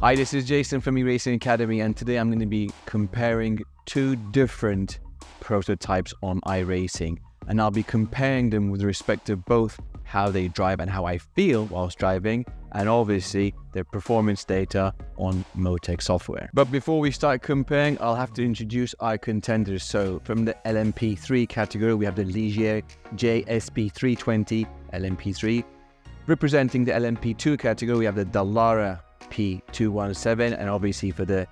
Hi, this is Jason from iRacing Academy, and today I'm going to be comparing two different prototypes on iRacing, and I'll be comparing them with respect to both how they drive and how I feel whilst driving, and obviously their performance data on Motec software. But before we start comparing, I'll have to introduce our contenders. So from the LMP3 category, we have the Ligier P320 Lmp3. Representing the LMP2 category, we have the Dallara P217, and obviously for the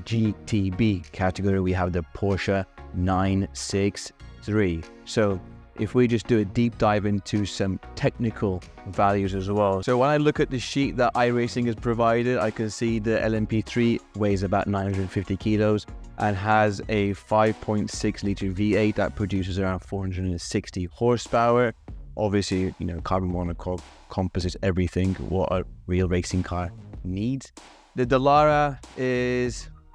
GTB category, we have the Porsche 963. So if we just do a deep dive into some technical values as well. So when I look at the sheet that iRacing has provided, I can see the LMP3 weighs about 950 kilos and has a 5.6 litre V8 that produces around 460 horsepower. Obviously, you know, carbon monocoque composites everything what a real racing car needs. The Dallara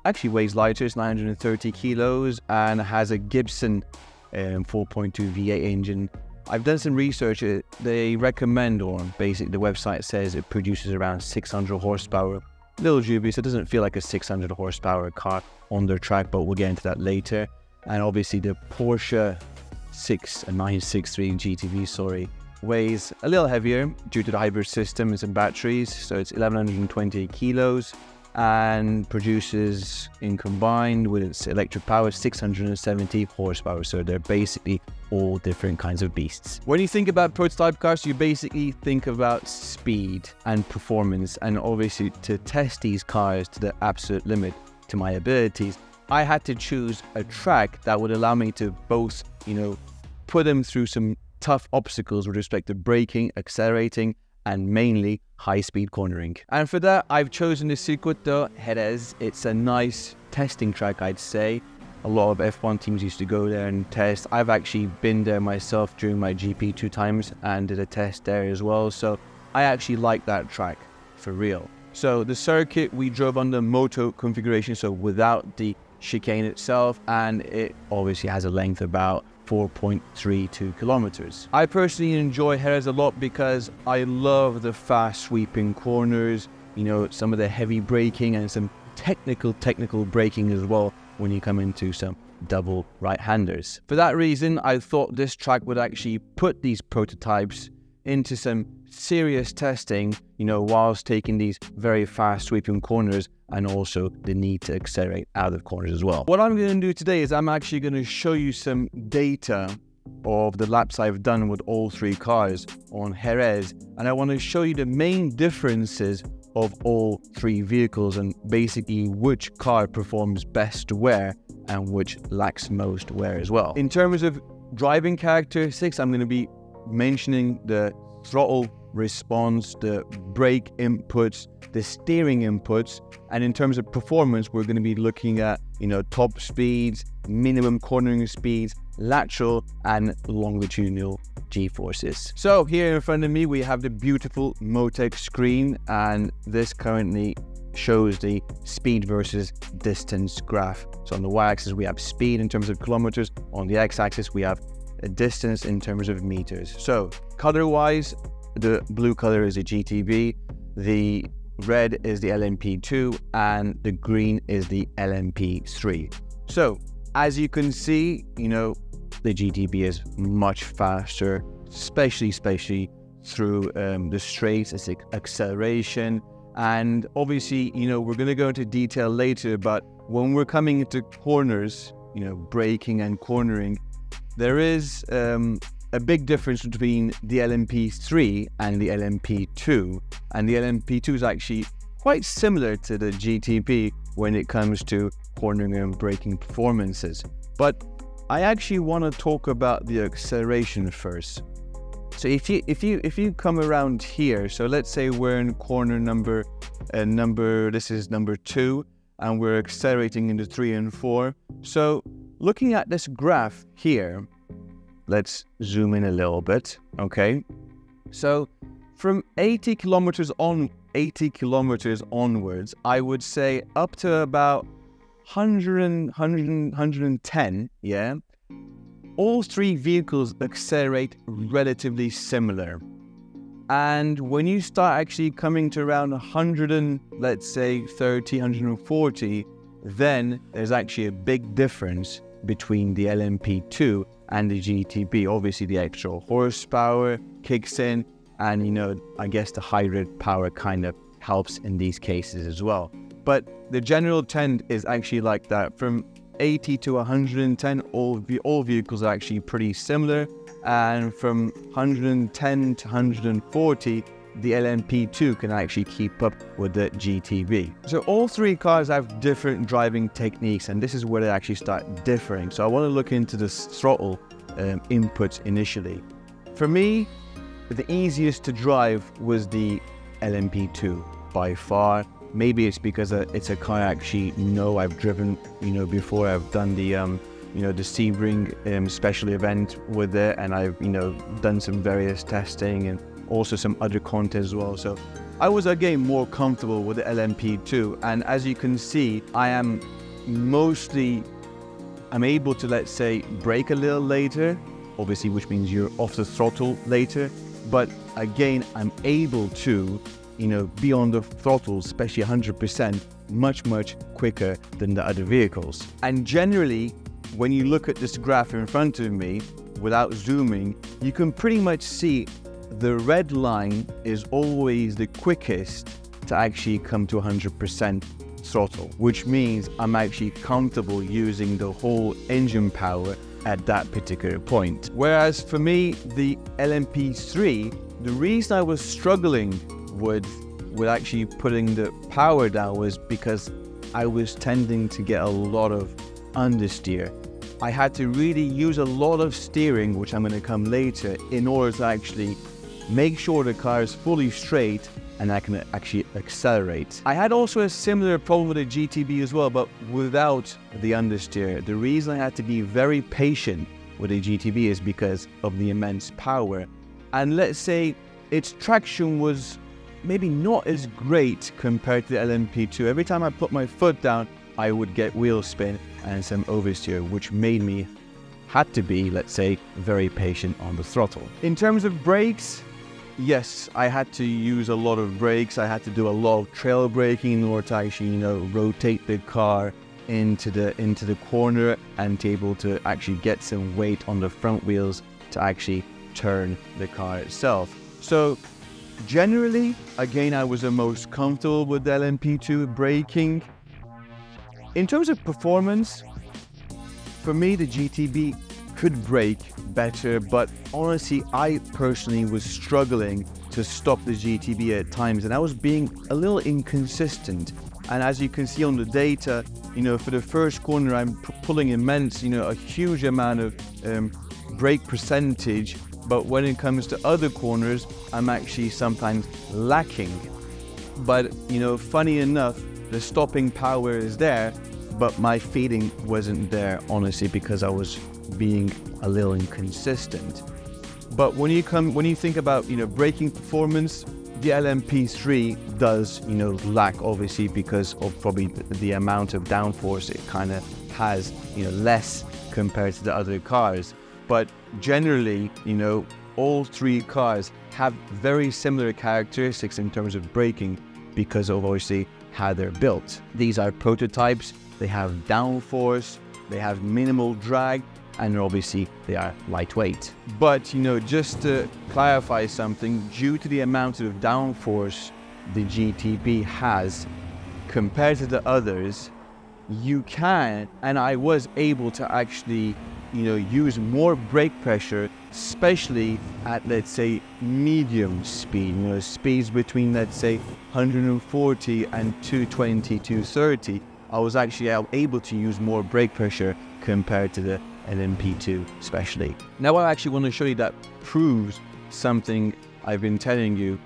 actually weighs lighter, it's 930 kilos and has a Gibson 4.2 V8 engine. I've done some research. They recommend, or basically the website says it produces around 600 horsepower. A little dubious, it doesn't feel like a 600 horsepower car on their track, but we'll get into that later. And obviously the Porsche 963 GTB, weighs a little heavier due to the hybrid system and some batteries. So it's 1120 kilos and produces, in combined with its electric power, 670 horsepower. So they're basically all different kinds of beasts. When you think about prototype cars, you basically think about speed and performance. And obviously to test these cars to the absolute limit to my abilities, I had to choose a track that would allow me to both, you know, put them through some tough obstacles with respect to braking, accelerating, and mainly high-speed cornering. And for that, I've chosen the Circuito Jerez. It's a nice testing track, I'd say. A lot of F1 teams used to go there and test. I've actually been there myself during my GP 2 times and did a test there as well. So I actually like that track, for real. So the circuit, we drove on the moto configuration, so without the chicane itself, and it obviously has a length about 4.32 kilometers. I personally enjoy Jerez a lot because I love the fast sweeping corners, you know, some of the heavy braking and some technical braking as well when you come into some double right-handers. For that reason, I thought this track would actually put these prototypes into some serious testing, you know, whilst taking these very fast sweeping corners and also the need to accelerate out of corners as well. What I'm going to do today is I'm actually going to show you some data of the laps I've done with all three cars on Jerez, and I want to show you the main differences of all three vehicles and basically which car performs best where and which lacks most where as well. In terms of driving characteristics, I'm going to be mentioning the throttle response, the brake inputs, the steering inputs, and in terms of performance, we're going to be looking at, you know, top speeds, minimum cornering speeds, lateral and longitudinal G-forces. So here in front of me, we have the beautiful Motec screen, and this currently shows the speed versus distance graph. So on the y-axis, we have speed in terms of kilometers. On the x-axis, we have a distance in terms of meters. So color-wise, the blue color is the GTB, the red is the LMP2, and the green is the LMP3. So as you can see, you know, the GTB is much faster, especially through the straights, its acceleration. And obviously, you know, we're going to go into detail later, but when we're coming into corners, you know, braking and cornering, there is a big difference between the LMP3 and the LMP2, and the LMP2 is actually quite similar to the GTB when it comes to cornering and braking performances. But I actually want to talk about the acceleration first. So if you come around here, so let's say we're in corner this is number 2, and we're accelerating into 3 and 4. So looking at this graph here, let's zoom in a little bit, okay? So from 80 kilometers onwards, I would say up to about 110, yeah? All three vehicles accelerate relatively similar. And when you start actually coming to around 100 and let's say 30, 140, then there's actually a big difference between the LMP2 and the GTB. Obviously the extra horsepower kicks in, and I guess the hybrid power kind of helps in these cases as well. But the general trend is actually like that. From 80 to 110, all vehicles are actually pretty similar. And from 110 to 140, the LMP2 can actually keep up with the GTB. So all three cars have different driving techniques, and this is where they actually start differing. So I want to look into the throttle inputs initially. For me, the easiest to drive was the LMP2 by far. Maybe it's because it's a car I actually know I've driven, before. I've done the the Sebring special event with it, and I've done some various testing and also some other content as well. So I was again more comfortable with the LMP2, and as you can see, I'm able to, let's say, brake a little later, obviously, which means you're off the throttle later, but again I'm able to be on the throttle, especially 100%, much quicker than the other vehicles. And generally, when you look at this graph in front of me, without zooming, you can pretty much see the red line is always the quickest to actually come to 100% throttle, which means I'm actually comfortable using the whole engine power at that particular point. Whereas for me, the LMP3, the reason I was struggling with actually putting the power down was because I was tending to get a lot of understeer. I had to really use a lot of steering, which I'm going to come later, in order to actually make sure the car is fully straight and I can actually accelerate. I had also a similar problem with the GTB as well, but without the understeer. The reason I had to be very patient with the GTB is because of the immense power. And let's say its traction was maybe not as great compared to the LMP2. Every time I put my foot down, I would get wheel spin and some oversteer, which made me had to be, let's say, very patient on the throttle. In terms of brakes, yes, I had to use a lot of brakes. I had to do a lot of trail braking in order to actually, rotate the car into the corner and to be able to actually get some weight on the front wheels to actually turn the car itself. So generally, again, I was the most comfortable with the LMP2 braking. In terms of performance, for me, the GTB could brake better, but honestly, I personally was struggling to stop the GTB at times, and I was being a little inconsistent. And as you can see on the data, for the first corner, I'm pulling immense, a huge amount of brake percentage, but when it comes to other corners, I'm actually sometimes lacking. But, funny enough, the stopping power is there, but my feeding wasn't there, honestly, because I was being a little inconsistent. But when you think about, braking performance, the LMP3 does, lack, obviously, because of probably the amount of downforce it kind of has, less compared to the other cars. But generally, all three cars have very similar characteristics in terms of braking because of obviously how they're built. These are prototypes, they have downforce, they have minimal drag, and obviously they are lightweight. But just to clarify something, due to the amount of downforce the GTB has compared to the others, you can, and I was able to actually use more brake pressure, especially at, let's say, medium speed, speeds between, let's say, 140 and 220, 230. I was actually able to use more brake pressure compared to the LMP2 especially. Now what I actually want to show you that proves something I've been telling you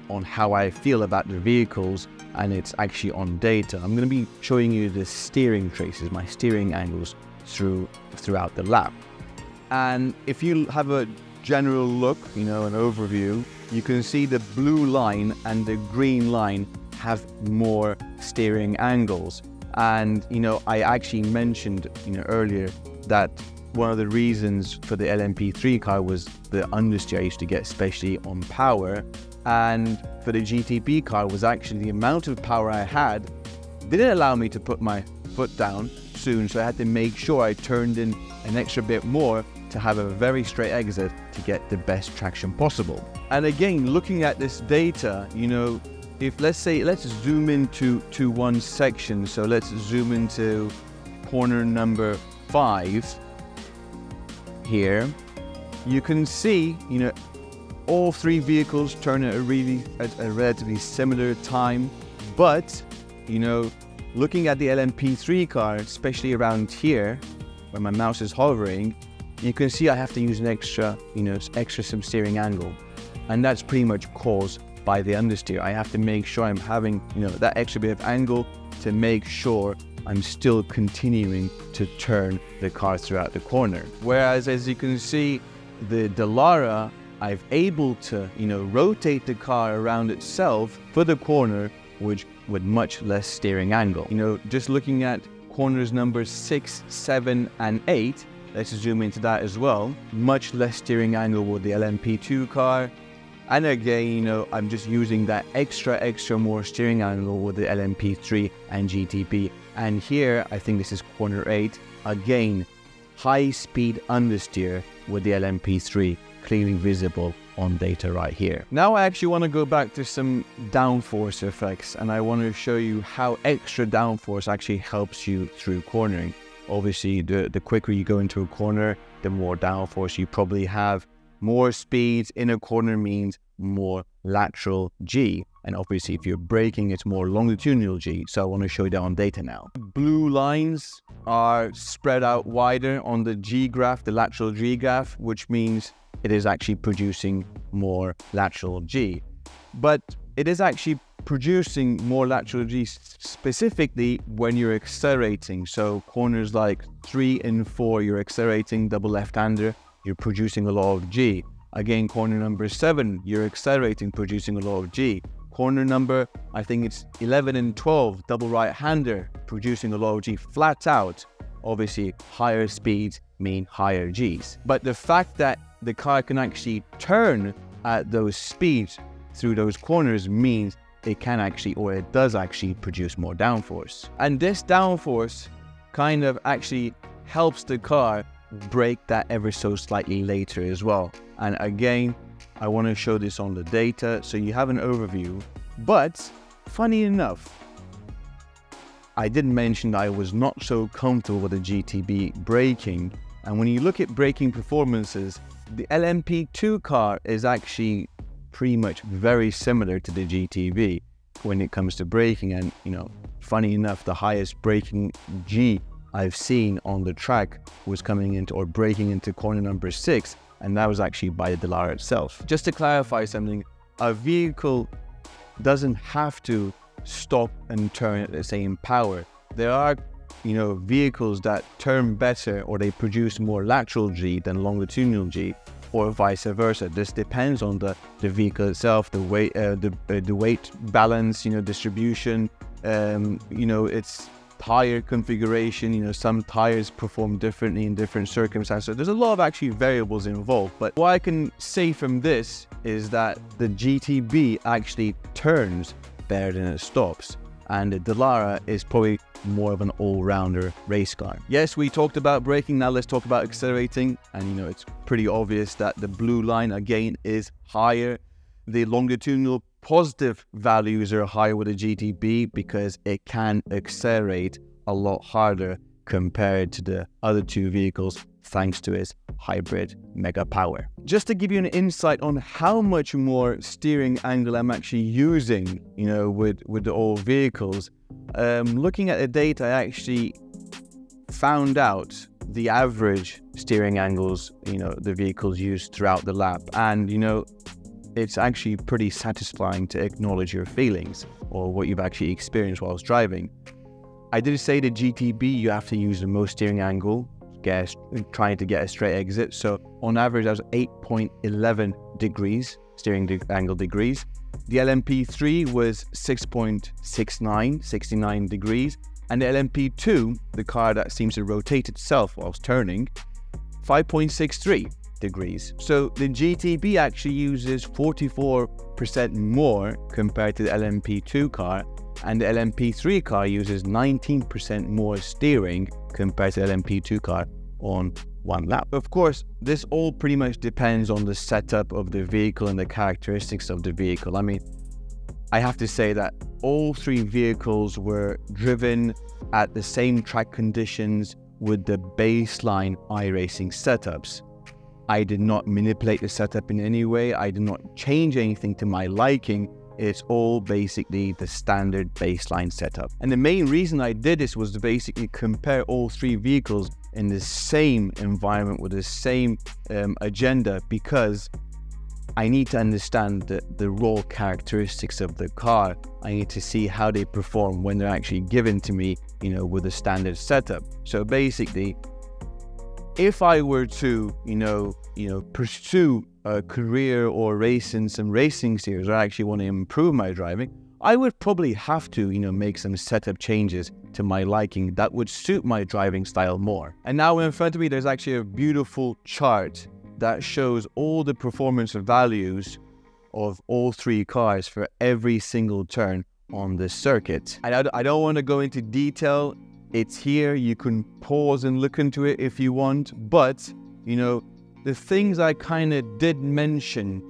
on how I feel about the vehicles, and it's actually on data. I'm going to be showing you the steering traces, my steering angles throughout the lap. And if you have a general look, an overview, you can see the blue line and the green line have more steering angles. And I actually mentioned earlier that one of the reasons for the LMP3 car was the understeer I used to get, especially on power. And for the GTB car was actually the amount of power I had didn't allow me to put my foot down soon, so I had to make sure I turned in an extra bit more to have a very straight exit to get the best traction possible. And again, looking at this data, you know, if let's zoom into one section. So let's zoom into corner number 5 here. You can see, you know, all 3 vehicles turn at a relatively similar time, but you know, looking at the LMP3 car, especially around here where my mouse is hovering, you can see I have to use an extra some steering angle, and that's pretty much caused by the understeer. I have to make sure I'm having, you know, that extra bit of angle to make sure I'm still continuing to turn the car throughout the corner. Whereas, as you can see, the Dallara, I've able to, you know, rotate the car around itself for the corner, which with much less steering angle. You know, just looking at corners number 6, 7, and 8, let's zoom into that as well. Much less steering angle with the LMP2 car. And again, you know, I'm just using that extra more steering angle with the LMP3 and GTB. And here, I think this is corner 8. Again, high speed understeer with the LMP3, clearly visible on data right here. Now I actually want to go back to some downforce effects, and I want to show you how extra downforce actually helps you through cornering. Obviously, the quicker you go into a corner, the more downforce you probably have. More speeds in a corner means more lateral G. And obviously, if you're braking, it's more longitudinal G. So I want to show you that on data now. Blue lines are spread out wider on the G graph, the lateral G graph, which means it is actually producing more lateral G. But it is actually producing more lateral G specifically when you're accelerating. So corners like 3 and 4, you're accelerating, double left-hander, you're producing a lot of G. Again, corner number 7, you're accelerating, producing a lot of G. Corner number, I think it's 11 and 12, double right-hander, producing a lot of G flat out. Obviously, higher speeds mean higher Gs. But the fact that the car can actually turn at those speeds through those corners means it can actually, or it does actually, produce more downforce. And this downforce kind of actually helps the car brake that ever so slightly later as well. And again, I want to show this on the data so you have an overview. But funny enough, I did mention that I was not so comfortable with the GTB braking. And when you look at braking performances, the LMP2 car is actually pretty much very similar to the GTB when it comes to braking. And, you know, funny enough, the highest braking G I've seen on the track was coming into, or braking into, corner number 6, and that was actually by the Dallara itself. Just to clarify something, a vehicle doesn't have to stop and turn at the same power. There are, you know, vehicles that turn better, or they produce more lateral G than longitudinal G, or vice versa. This depends on the vehicle itself, the weight, the weight balance, you know, distribution, you know, its tire configuration. You know, some tires perform differently in different circumstances. So there's a lot of actually variables involved. But what I can say from this is that the GTB actually turns better than it stops. And the Dallara is probably more of an all-rounder race car. Yes, we talked about braking, now let's talk about accelerating. And you know, it's pretty obvious that the blue line again is higher. The longitudinal positive values are higher with the GTB because it can accelerate a lot harder compared to the other 2 vehicles thanks to its hybrid mega power. Just to give you an insight on how much more steering angle I'm actually using, you know, with the all vehicles, looking at the data, I actually found out the average steering angles, you know, the vehicles use throughout the lap. And, you know, it's actually pretty satisfying to acknowledge your feelings or what you've actually experienced whilst driving. I did say the GTB, you have to use the most steering angle, trying to get a straight exit. So on average, that was 8.11 degrees, steering angle degrees. The LMP3 was 6.69, 69 degrees. And the LMP2, the car that seems to rotate itself whilst turning, 5.63 degrees. So the GTB actually uses 44% more compared to the LMP2 car, and the LMP3 car uses 19% more steering compared to the LMP2 car on one lap. Of course, this all pretty much depends on the setup of the vehicle and the characteristics of the vehicle. I mean, I have to say that all three vehicles were driven at the same track conditions with the baseline iRacing setups. I did not manipulate the setup in any way. I did not change anything to my liking. It's all basically the standard baseline setup. And the main reason I did this was to basically compare all three vehicles in the same environment with the same agenda, because I need to understand the raw characteristics of the car. I need to see how they perform when they're actually given to me, you know, with a standard setup. So basically, if I were to, pursue a career or race in some racing series, or actually want to improve my driving, I would probably have to, make some setup changes to my liking that would suit my driving style more. And now in front of me, there's actually a beautiful chart that shows all the performance values of all three cars for every single turn on this circuit. And I don't want to go into detail. It's here. You can pause and look into it if you want. But, the things I kind of did mention,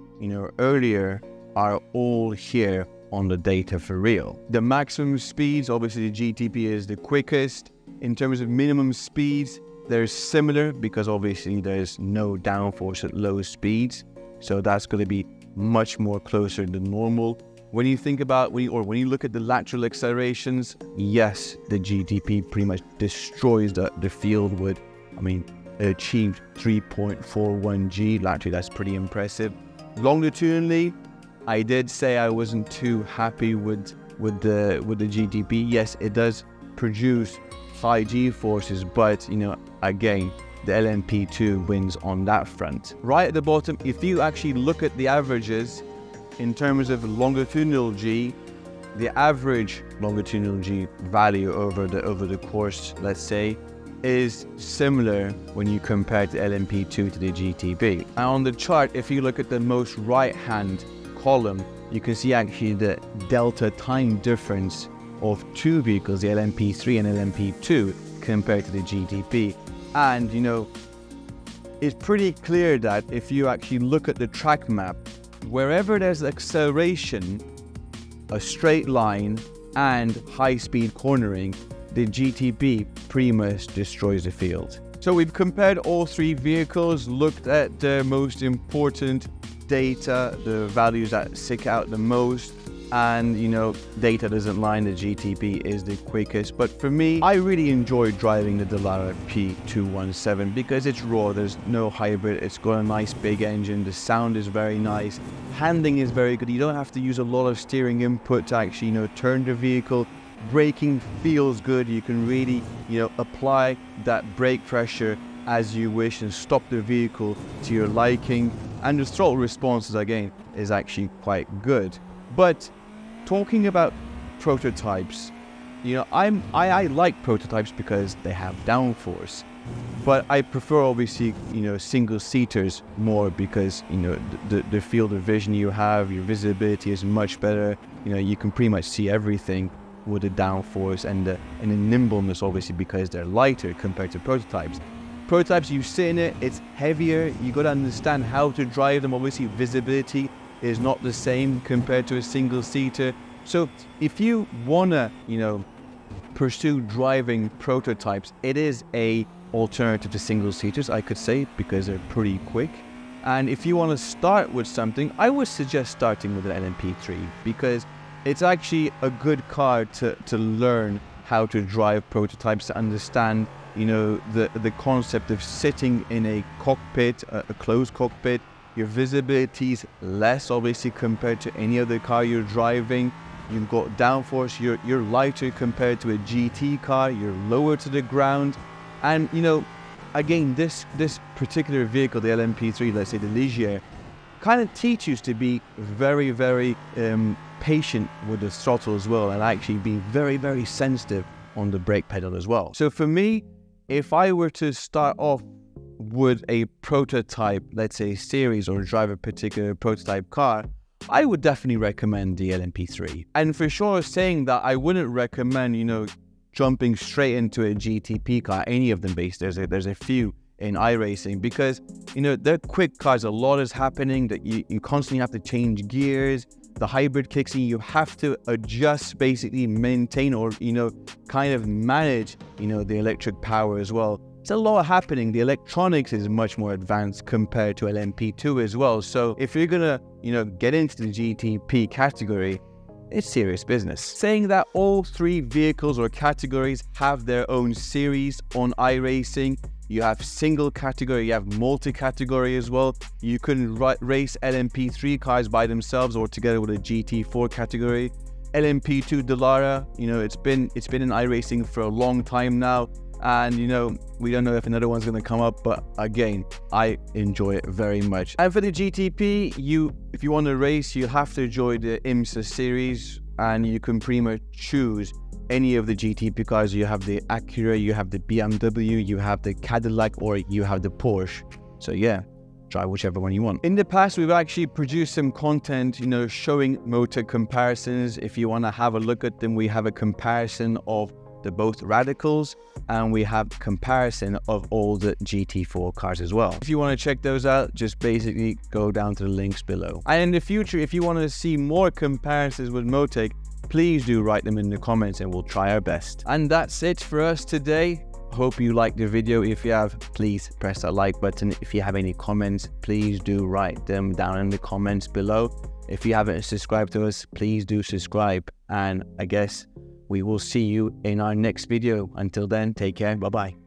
earlier are all here on the data for real. The maximum speeds, obviously the GTP is the quickest. In terms of minimum speeds, they're similar because obviously there's no downforce at low speeds. So that's going to be much more closer than normal. When you think about, when you look at the lateral accelerations, yes, the GTP pretty much destroys the field with, it achieved 3.41 G. Laterally, that's pretty impressive. Longitudinally, I did say I wasn't too happy with the GTP. Yes, it does produce high G forces, but again, the LMP2 wins on that front. Right at the bottom, if you actually look at the averages in terms of longitudinal G, the average longitudinal G value over the course, let's say, is similar when you compare the LMP2 to the GTB. And on the chart, if you look at the most right-hand column, you can see actually the delta time difference of two vehicles, the LMP3 and LMP2, compared to the GTP. And it's pretty clear that if you actually look at the track map, wherever there's acceleration, a straight line, and high-speed cornering, the GTP pretty much destroys the field. So we've compared all three vehicles, looked at the most important data, the values that stick out the most, and data doesn't lie, the GTP is the quickest. But for me, I really enjoy driving the Dallara P217 because it's raw, there's no hybrid, it's got a nice big engine, the sound is very nice, handling is very good, you don't have to use a lot of steering input to actually turn the vehicle. Braking feels good, you can really apply that brake pressure as you wish and stop the vehicle to your liking, and the throttle responses again is actually quite good. But talking about prototypes, I like prototypes because they have downforce, but I prefer obviously single seaters more because the field of vision you have, your visibility is much better. You can pretty much see everything with the downforce and the nimbleness, obviously because they're lighter compared to prototypes. Prototypes, you sit in it, it's heavier, you got to understand how to drive them. Obviously visibility is not the same compared to a single seater. So if you wanna pursue driving prototypes, it is a alternative to single seaters, I could say, because they're pretty quick. And if you want to start with something, I would suggest starting with an LMP3 because it's actually a good car to learn how to drive prototypes, to understand the concept of sitting in a cockpit, a closed cockpit. Your visibility is less obviously compared to any other car you're driving. You've got downforce, you're lighter compared to a GT car, you're lower to the ground. And again, this particular vehicle, the LMP3, let's say the Ligier, kind of teaches you to be very, very patient with the throttle as well, and actually be very, very sensitive on the brake pedal as well. So for me, if I were to start off would a prototype, let's say series, or drive a particular prototype car, I would definitely recommend the LMP3. And for sure, saying that, I wouldn't recommend, you know, jumping straight into a GTP car, any of them based. There's a few in iRacing, because, you know, they're quick cars. A lot is happening, that you constantly have to change gears. The hybrid kicks in, you have to adjust, basically maintain, or, you know, kind of manage, you know, the electric power as well. It's a lot happening. The electronics is much more advanced compared to LMP2 as well. So if you're gonna, you know, get into the GTP category, it's serious business. Saying that, all three vehicles or categories have their own series on iRacing. You have single category, you have multi-category as well. You can race LMP3 cars by themselves or together with a GT4 category. LMP2 Dallara, you know, it's been in iRacing for a long time now. And, you know, we don't know if another one's going to come up, but again, I enjoy it very much. And for the GTP, if you want to race, you have to join the IMSA series, and you can pretty much choose any of the GTP cars. You have the Acura, you have the BMW, you have the Cadillac, or you have the Porsche. So yeah, try whichever one you want. In the past, we've actually produced some content, you know, showing Motec comparisons. If you want to have a look at them, we have a comparison of the both radicals, and we have comparison of all the GT4 cars as well. If you want to check those out, just basically go down to the links below. And in the future, if you want to see more comparisons with Motec, please do write them in the comments and we'll try our best. And that's it for us today. Hope you liked the video. If you have, please press that like button. If you have any comments, please do write them down in the comments below. If you haven't subscribed to us, please do subscribe. And I guess we will see you in our next video. Until then, take care. Bye-bye.